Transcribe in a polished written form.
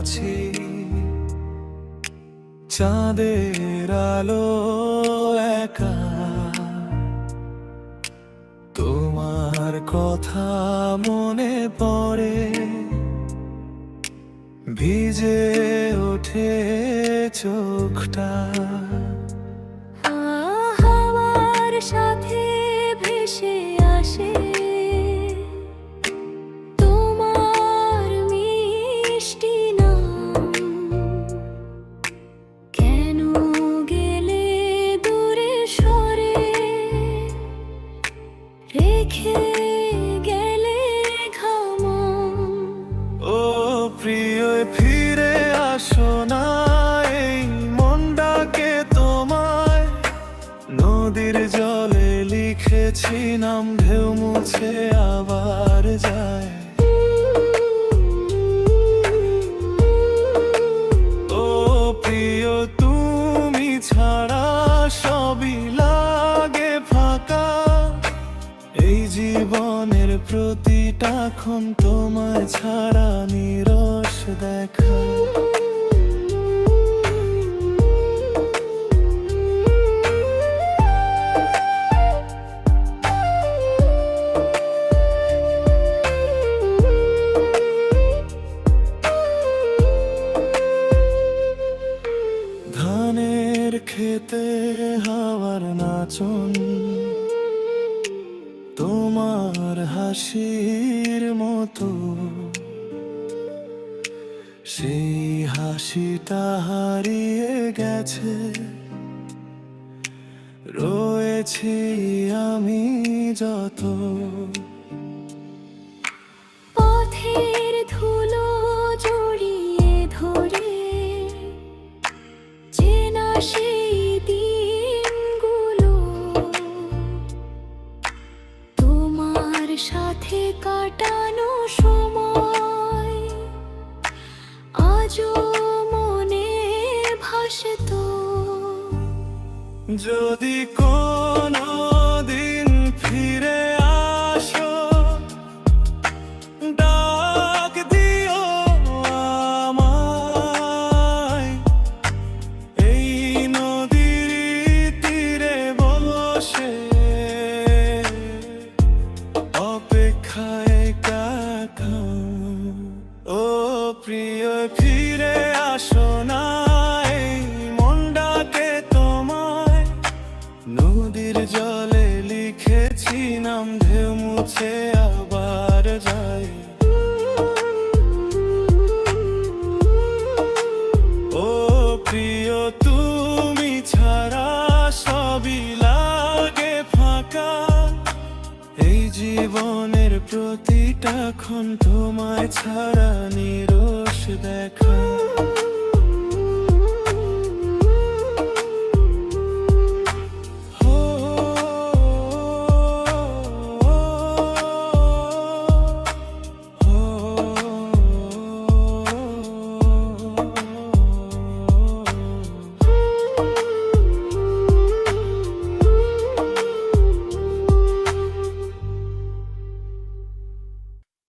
আছি, চাঁদের আলো একা। তোমার কথা মনে পড়ে, ভিজে ওঠে চোখটা। হাওয়ার সাথে ভেসে আসে তোমার মিষ্টি নাম। কেন গেলে দূরে সরে, রেখে গেলে ঘাম। ও প্রিয়, ফিরে আসো না, এই মনটাকে তোমায়। নদীর জলে লিখেছি নাম, ঢেউ মুছে আবার যায়। ও প্রিয়, তুমি ছাড়া সবই লাগে ফাঁকা। এই জীবনের প্রতিটা ক্ষণ তোমায় ছাড়া নিরস দেখা। ধানের খেতে হাওয়ার নাচন, তোমার হাসির মতো। সেই হাসিটা হারিয়ে গেছে, রয়েছি আমি যত। পথের ধুলো জড়িয়ে ধরে, চেনা সেই দিনগুলো। তোমার সাথে কাটানো সময় আজও মনে ভাসে তো। যদি কোনো দিন ফিরে আসো, ডাক দিও আমায়। এই নদীর তীরে বসে অপেক্ষায় কাকা। ও প্রিয়, ফিরে আসো না, এই মনটাকে তোমায়। নদীর জলে লিখেছি নাম, ঢেউ মুছে আবার যায়। ও প্রিয়, তুমি ছাড়া সবই লাগে ফাঁকা। এই জীবনের প্রতিটা ক্ষণ তোমায় ছাড়া নিরস দেখা।